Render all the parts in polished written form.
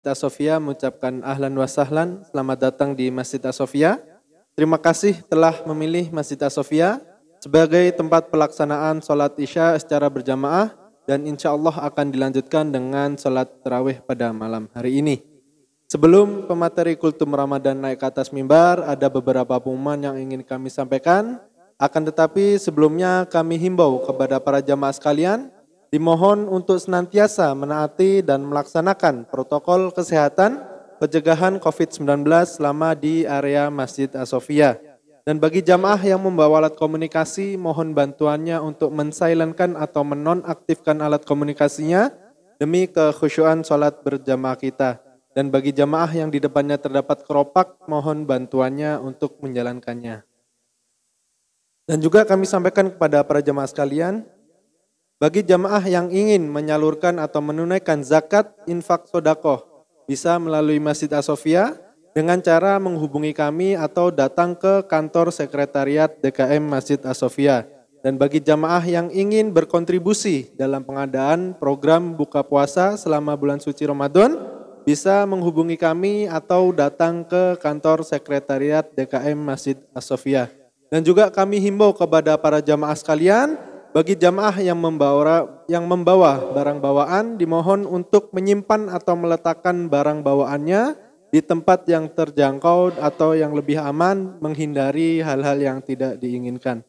As-Sofia mengucapkan ahlan wa sahlan, selamat datang di Masjid As-Sofia. Terima kasih telah memilih Masjid As-Sofia sebagai tempat pelaksanaan sholat isya secara berjamaah dan insya Allah akan dilanjutkan dengan sholat tarawih pada malam hari ini. Sebelum pemateri kultum Ramadan naik ke atas mimbar, ada beberapa pengumuman yang ingin kami sampaikan. Akan tetapi sebelumnya kami himbau kepada para jamaah sekalian, dimohon untuk senantiasa menaati dan melaksanakan protokol kesehatan pencegahan COVID-19 selama di area Masjid As-Sofia. Dan bagi jamaah yang membawa alat komunikasi, mohon bantuannya untuk mensilenkan atau menonaktifkan alat komunikasinya demi kekhusyuan sholat berjamaah kita. Dan bagi jamaah yang di depannya terdapat keropak, mohon bantuannya untuk menjalankannya. Dan juga kami sampaikan kepada para jamaah sekalian, bagi jamaah yang ingin menyalurkan atau menunaikan zakat, infak, sodakoh, bisa melalui Masjid As-Sofia dengan cara menghubungi kami atau datang ke kantor sekretariat DKM Masjid As-Sofia. Dan bagi jamaah yang ingin berkontribusi dalam pengadaan program buka puasa selama bulan suci Ramadan, bisa menghubungi kami atau datang ke kantor sekretariat DKM Masjid As-Sofia. Dan juga kami himbau kepada para jamaah sekalian, bagi jamaah yang membawa barang bawaan, dimohon untuk menyimpan atau meletakkan barang bawaannya di tempat yang terjangkau atau yang lebih aman, menghindari hal-hal yang tidak diinginkan.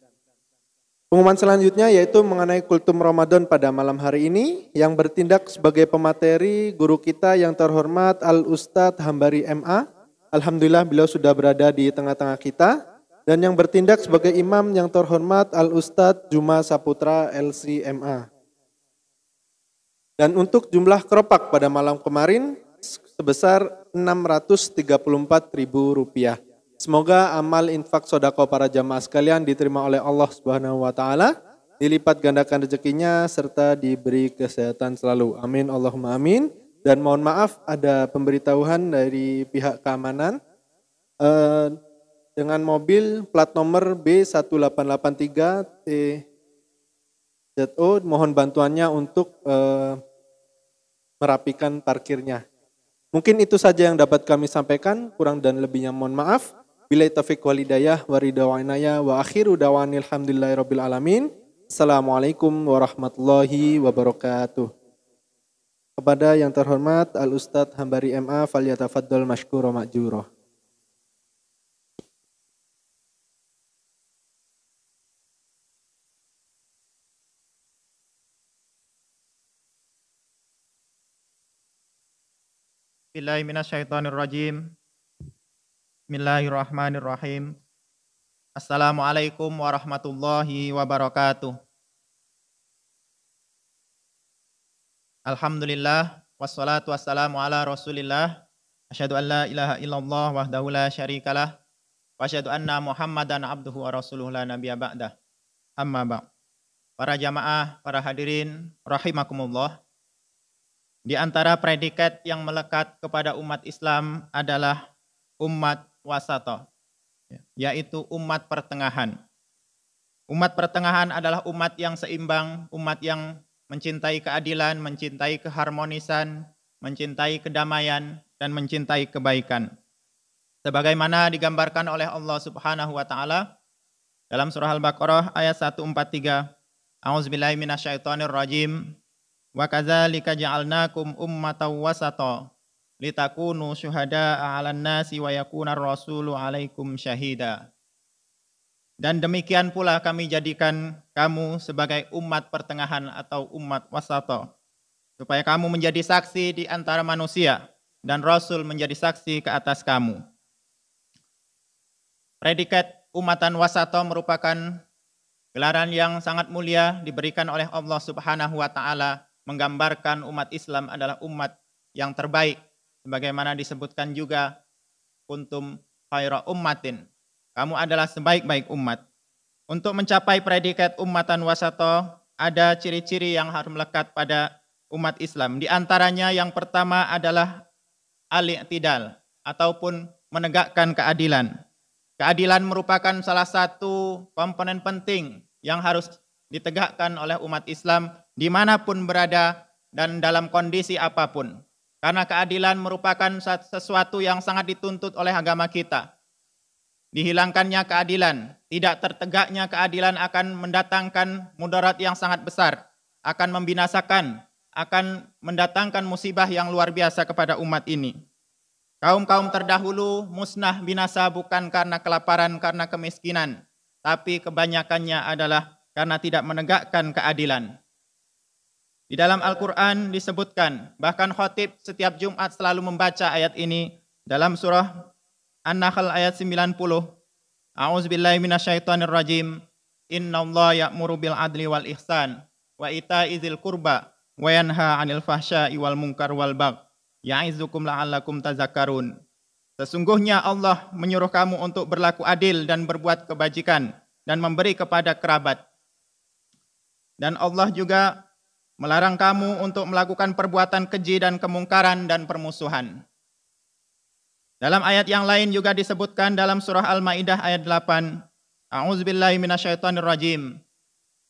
Pengumuman selanjutnya yaitu mengenai kultum Ramadan pada malam hari ini, yang bertindak sebagai pemateri guru kita yang terhormat Al-Ustadz Hambari MA. Alhamdulillah beliau sudah berada di tengah-tengah kita. Dan yang bertindak sebagai imam yang terhormat Al-Ustadz Juma Saputra LCMA. Dan untuk jumlah keropak pada malam kemarin sebesar Rp634.000. Semoga amal infak sodako para jamaah sekalian diterima oleh Allah Subhanahu wa Ta'ala, dilipat gandakan rezekinya serta diberi kesehatan selalu. Amin Allahumma amin. Dan mohon maaf ada pemberitahuan dari pihak keamanan. Dengan mobil plat nomor B1883TZO, mohon bantuannya untuk merapikan parkirnya. Mungkin itu saja yang dapat kami sampaikan, kurang dan lebihnya mohon maaf. Billahi taufiq wal hidayah wa ridha wa inayah wa akhiru da'wanil hamdulillahirabbil alamin. Assalamualaikum warahmatullahi wabarakatuh. Kepada yang terhormat Al-Ustadz Hambari MA, falyatafaddal mashkura ma'jura. Bismillahirrahmanirrahim. Bismillahirrahmanirrahim. Assalamualaikum warahmatullahi wabarakatuh. Alhamdulillah wassalatu wassalamu ala Rasulillah. Asyhadu an la ilaha illallah wahdahu la syarikalah wa asyhadu anna Muhammadan abduhu wa rasuluhu la nabiyya ba'dah. Amma ba'd. Para jamaah, para hadirin rahimakumullah. Di antara predikat yang melekat kepada umat Islam adalah umat wasata, yaitu umat pertengahan. Umat pertengahan adalah umat yang seimbang, umat yang mencintai keadilan, mencintai keharmonisan, mencintai kedamaian, dan mencintai kebaikan. Sebagaimana digambarkan oleh Allah Subhanahu wa Ta'ala dalam surah Al-Baqarah ayat 143. A'udzubillahi minasyaitonirrajim. Wa kadzalika ja'alnakum ummatan wasata litakunu syuhada'a 'alan nasi wa yakunar rasulu 'alaikum syahida. Dan demikian pula kami jadikan kamu sebagai umat pertengahan atau umat wasata, supaya kamu menjadi saksi di antara manusia dan Rasul menjadi saksi ke atas kamu. Predikat umatan wasata merupakan gelaran yang sangat mulia diberikan oleh Allah Subhanahu wa Ta'ala, menggambarkan umat Islam adalah umat yang terbaik, sebagaimana disebutkan juga kuntum khaira ummatin, kamu adalah sebaik-baik umat. Untuk mencapai predikat ummatan wasata, ada ciri-ciri yang harus melekat pada umat Islam. Di antaranya yang pertama adalah al-i'tidal ataupun menegakkan keadilan. Keadilan merupakan salah satu komponen penting yang harus ditegakkan oleh umat Islam dimanapun berada dan dalam kondisi apapun. Karena keadilan merupakan sesuatu yang sangat dituntut oleh agama kita. Dihilangkannya keadilan, tidak tertegaknya keadilan akan mendatangkan mudarat yang sangat besar, akan membinasakan, akan mendatangkan musibah yang luar biasa kepada umat ini. Kaum-kaum terdahulu musnah binasa bukan karena kelaparan, karena kemiskinan, tapi kebanyakannya adalah karena tidak menegakkan keadilan. Di dalam Al-Quran disebutkan, bahkan khatib setiap Jumat selalu membaca ayat ini dalam surah An-Nahl ayat 90. A'udzubillahi minasyaitonirrajim. Innallaha ya'muru bil adli wal ihsan wa ita'i dzil qurba wa yanha 'anil fahsya'i wal munkar wal bagh ya'izukum la'allakum tazakkarun. Sesungguhnya Allah menyuruh kamu untuk berlaku adil dan berbuat kebajikan dan memberi kepada kerabat. Dan Allah juga melarang kamu untuk melakukan perbuatan keji dan kemungkaran dan permusuhan. Dalam ayat yang lain juga disebutkan dalam surah Al-Maidah ayat 8. A'udzubillahi minasyaitonirrajim.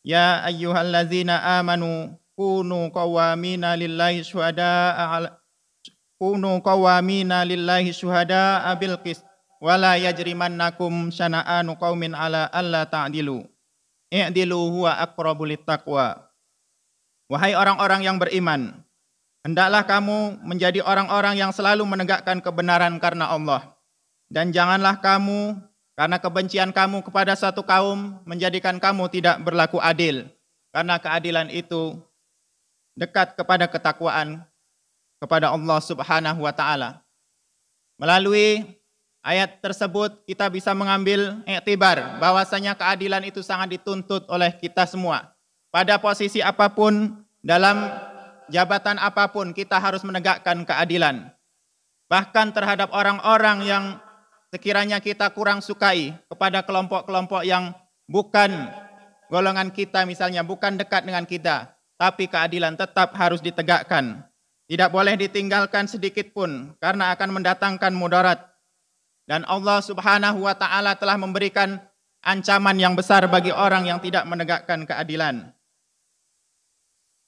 Ya ayyuhallazina amanu kunu qawwamina lillahi syuhada'a bil qist wa la yajrimannakum syana'anu qaumin ala alla ta'dilu. I'dilu huwa aqrabu littaqwa. Wahai orang-orang yang beriman, hendaklah kamu menjadi orang-orang yang selalu menegakkan kebenaran karena Allah. Dan janganlah kamu, karena kebencian kamu kepada satu kaum, menjadikan kamu tidak berlaku adil. Karena keadilan itu dekat kepada ketakwaan kepada Allah Subhanahu wa Ta'ala. Melalui ayat tersebut kita bisa mengambil iktibar bahwasanya keadilan itu sangat dituntut oleh kita semua. Pada posisi apapun, dalam jabatan apapun, kita harus menegakkan keadilan. Bahkan terhadap orang-orang yang sekiranya kita kurang sukai, kepada kelompok-kelompok yang bukan golongan kita misalnya, bukan dekat dengan kita, tapi keadilan tetap harus ditegakkan. Tidak boleh ditinggalkan sedikit pun, karena akan mendatangkan mudarat. Dan Allah Subhanahu wa Ta'ala telah memberikan ancaman yang besar bagi orang yang tidak menegakkan keadilan.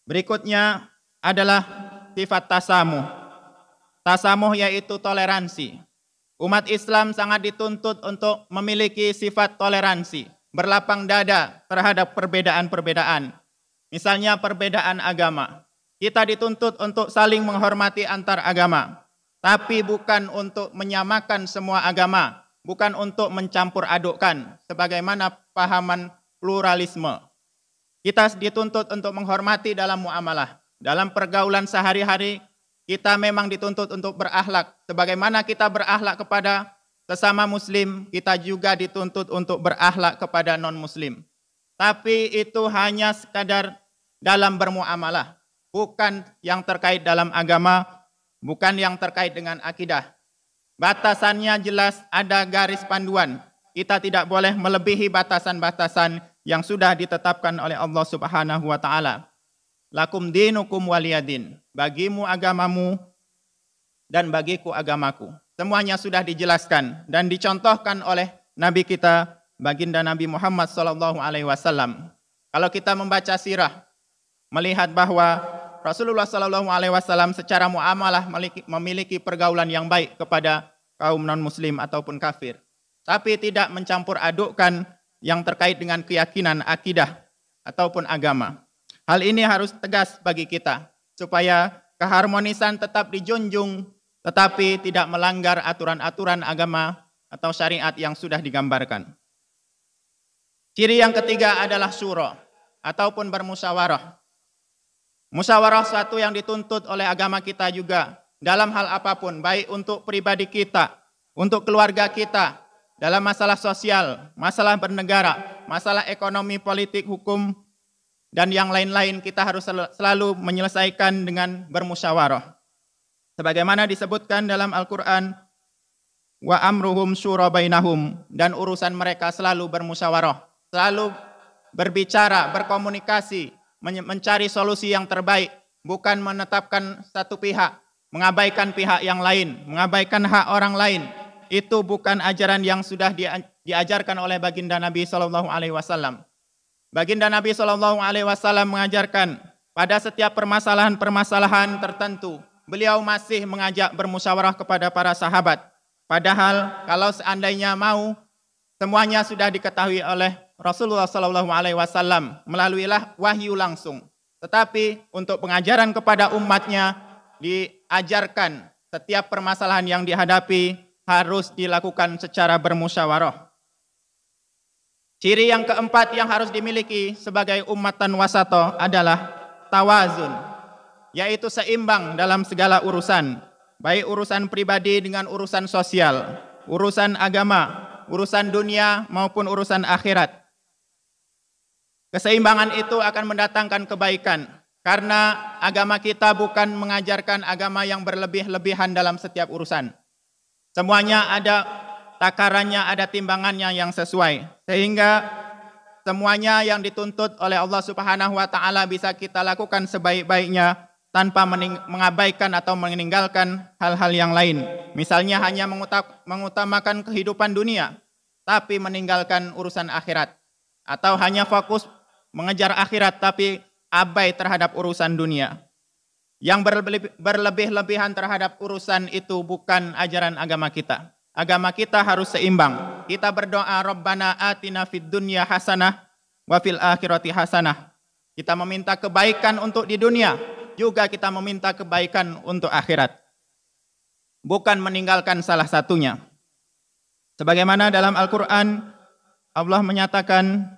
Berikutnya adalah sifat tasamuh. Tasamuh yaitu toleransi. Umat Islam sangat dituntut untuk memiliki sifat toleransi, berlapang dada terhadap perbedaan-perbedaan. Misalnya perbedaan agama. Kita dituntut untuk saling menghormati antar agama, tapi bukan untuk menyamakan semua agama, bukan untuk mencampur adukkan, sebagaimana pahaman pluralisme. Kita dituntut untuk menghormati dalam muamalah. Dalam pergaulan sehari-hari, kita memang dituntut untuk berakhlak. Sebagaimana kita berakhlak kepada sesama muslim, kita juga dituntut untuk berakhlak kepada non-muslim. Tapi itu hanya sekadar dalam bermuamalah, bukan yang terkait dalam agama, bukan yang terkait dengan akidah. Batasannya jelas, ada garis panduan. Kita tidak boleh melebihi batasan-batasan yang sudah ditetapkan oleh Allah Subhanahu wa Ta'ala. Lakum dinukum waliyadin. Bagimu agamamu dan bagiku agamaku. Semuanya sudah dijelaskan dan dicontohkan oleh Nabi kita, baginda Nabi Muhammad SAW. Kalau kita membaca sirah, melihat bahwa Rasulullah SAW secara muamalah memiliki pergaulan yang baik kepada kaum non-muslim ataupun kafir. Tapi tidak mencampur adukkan yang terkait dengan keyakinan, akidah, ataupun agama. Hal ini harus tegas bagi kita, supaya keharmonisan tetap dijunjung, tetapi tidak melanggar aturan-aturan agama atau syariat yang sudah digambarkan. Ciri yang ketiga adalah syura, ataupun bermusyawarah. Musyawarah suatu yang dituntut oleh agama kita juga, dalam hal apapun, baik untuk pribadi kita, untuk keluarga kita, dalam masalah sosial, masalah bernegara, masalah ekonomi, politik, hukum, dan yang lain-lain, kita harus selalu menyelesaikan dengan bermusyawarah. Sebagaimana disebutkan dalam Al-Quran, wa amruhum syura bainahum, dan urusan mereka selalu bermusyawarah, selalu berbicara, berkomunikasi, mencari solusi yang terbaik, bukan menetapkan satu pihak, mengabaikan pihak yang lain, mengabaikan hak orang lain. Itu bukan ajaran yang sudah diajarkan oleh baginda Nabi SAW. Baginda Nabi SAW mengajarkan pada setiap permasalahan-permasalahan tertentu, beliau masih mengajak bermusyawarah kepada para sahabat. Padahal kalau seandainya mau, semuanya sudah diketahui oleh Rasulullah SAW melalui wahyu langsung. Tetapi untuk pengajaran kepada umatnya diajarkan setiap permasalahan yang dihadapi harus dilakukan secara bermusyawarah. Ciri yang keempat yang harus dimiliki sebagai ummatan wasato adalah tawazun, yaitu seimbang dalam segala urusan, baik urusan pribadi dengan urusan sosial, urusan agama, urusan dunia maupun urusan akhirat. Keseimbangan itu akan mendatangkan kebaikan, karena agama kita bukan mengajarkan agama yang berlebih-lebihan dalam setiap urusan. Semuanya ada takarannya, ada timbangannya yang sesuai, sehingga semuanya yang dituntut oleh Allah Subhanahu wa taala bisa kita lakukan sebaik-baiknya tanpa mengabaikan atau meninggalkan hal-hal yang lain. Misalnya hanya mengutamakan kehidupan dunia tapi meninggalkan urusan akhirat, atau hanya fokus mengejar akhirat tapi abai terhadap urusan dunia. Yang berlebih-lebihan terhadap urusan itu bukan ajaran agama kita. Agama kita harus seimbang. Kita berdoa, Rabbana atina fid dunya hasanah wa fil akhirati hasanah. Kita meminta kebaikan untuk di dunia, juga kita meminta kebaikan untuk akhirat. Bukan meninggalkan salah satunya. Sebagaimana dalam Al-Quran, Allah menyatakan,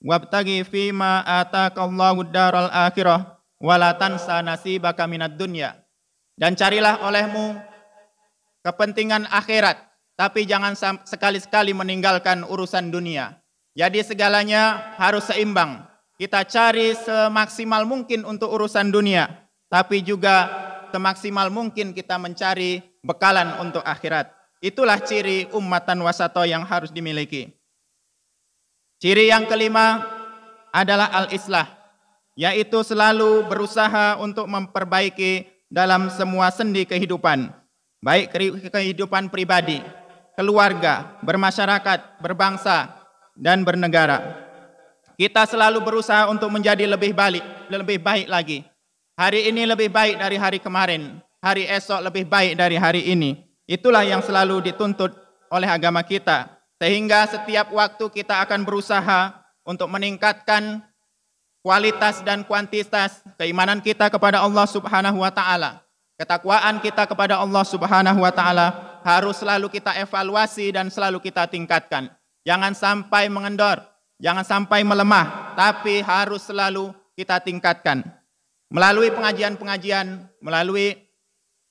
wabtagi fima ataqallahu daral akhirah wa la tansa nasibaka minad dunya. Dan carilah olehmu kepentingan akhirat, tapi jangan sekali-sekali meninggalkan urusan dunia. Jadi segalanya harus seimbang. Kita cari semaksimal mungkin untuk urusan dunia, tapi juga semaksimal mungkin kita mencari bekalan untuk akhirat. Itulah ciri ummatan wasato yang harus dimiliki. Ciri yang kelima adalah al-islah, yaitu selalu berusaha untuk memperbaiki dalam semua sendi kehidupan, baik kehidupan pribadi, keluarga, bermasyarakat, berbangsa, dan bernegara. Kita selalu berusaha untuk menjadi lebih baik lagi. Hari ini lebih baik dari hari kemarin, hari esok lebih baik dari hari ini. Itulah yang selalu dituntut oleh agama kita. Sehingga setiap waktu kita akan berusaha untuk meningkatkan kualitas dan kuantitas keimanan kita kepada Allah Subhanahu wa taala. Ketakwaan kita kepada Allah Subhanahu wa taala harus selalu kita evaluasi dan selalu kita tingkatkan. Jangan sampai mengendor, jangan sampai melemah, tapi harus selalu kita tingkatkan. Melalui pengajian-pengajian, melalui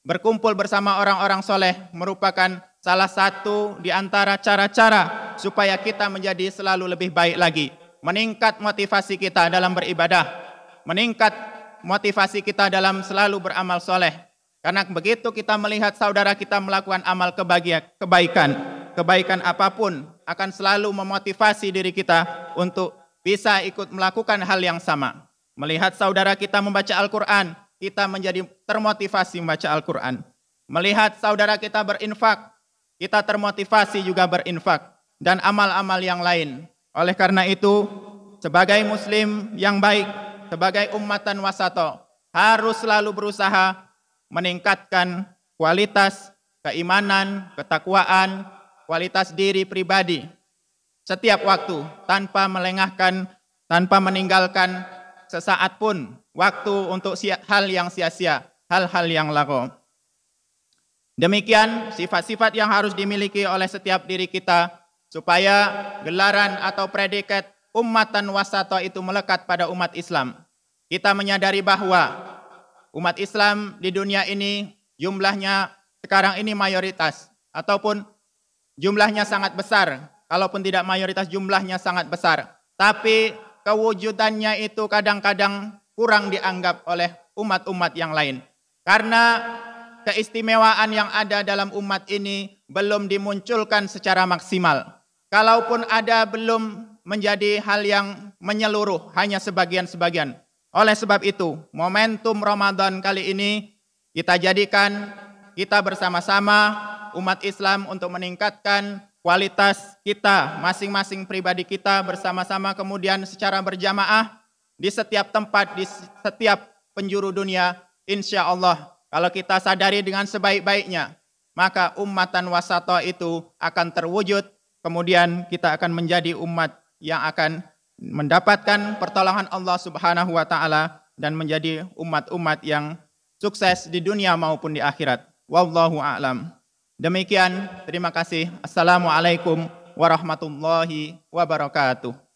berkumpul bersama orang-orang soleh merupakan salah satu di antara cara-cara supaya kita menjadi selalu lebih baik lagi. Meningkat motivasi kita dalam beribadah, meningkat motivasi kita dalam selalu beramal soleh. Karena begitu kita melihat saudara kita melakukan amal kebaikan apapun akan selalu memotivasi diri kita untuk bisa ikut melakukan hal yang sama. Melihat saudara kita membaca Al-Quran, kita menjadi termotivasi membaca Al-Quran. Melihat saudara kita berinfak, kita termotivasi juga berinfak dan amal-amal yang lain. Oleh karena itu, sebagai muslim yang baik, sebagai ummatan wasato, harus selalu berusaha meningkatkan kualitas keimanan, ketakwaan, kualitas diri pribadi setiap waktu tanpa melengahkan, tanpa meninggalkan sesaat pun waktu untuk hal yang sia-sia, hal-hal yang laku. Demikian sifat-sifat yang harus dimiliki oleh setiap diri kita supaya gelaran atau predikat ummatan wasato itu melekat pada umat Islam. Kita menyadari bahwa umat Islam di dunia ini jumlahnya sekarang ini mayoritas ataupun jumlahnya sangat besar, kalaupun tidak mayoritas jumlahnya sangat besar. Tapi kewujudannya itu kadang-kadang kurang dianggap oleh umat-umat yang lain. Karena keistimewaan yang ada dalam umat ini belum dimunculkan secara maksimal. Kalaupun ada, belum menjadi hal yang menyeluruh, hanya sebagian-sebagian. Oleh sebab itu, momentum Ramadan kali ini kita jadikan kita bersama-sama umat Islam untuk meningkatkan kualitas kita, masing-masing pribadi kita bersama-sama, kemudian secara berjamaah di setiap tempat, di setiap penjuru dunia, insya Allah Kalau kita sadari dengan sebaik-baiknya, maka ummatan wasata itu akan terwujud, kemudian kita akan menjadi umat yang akan mendapatkan pertolongan Allah Subhanahu wa taala dan menjadi umat-umat yang sukses di dunia maupun di akhirat. Wallahu a'lam. Demikian, terima kasih. Assalamualaikum warahmatullahi wabarakatuh.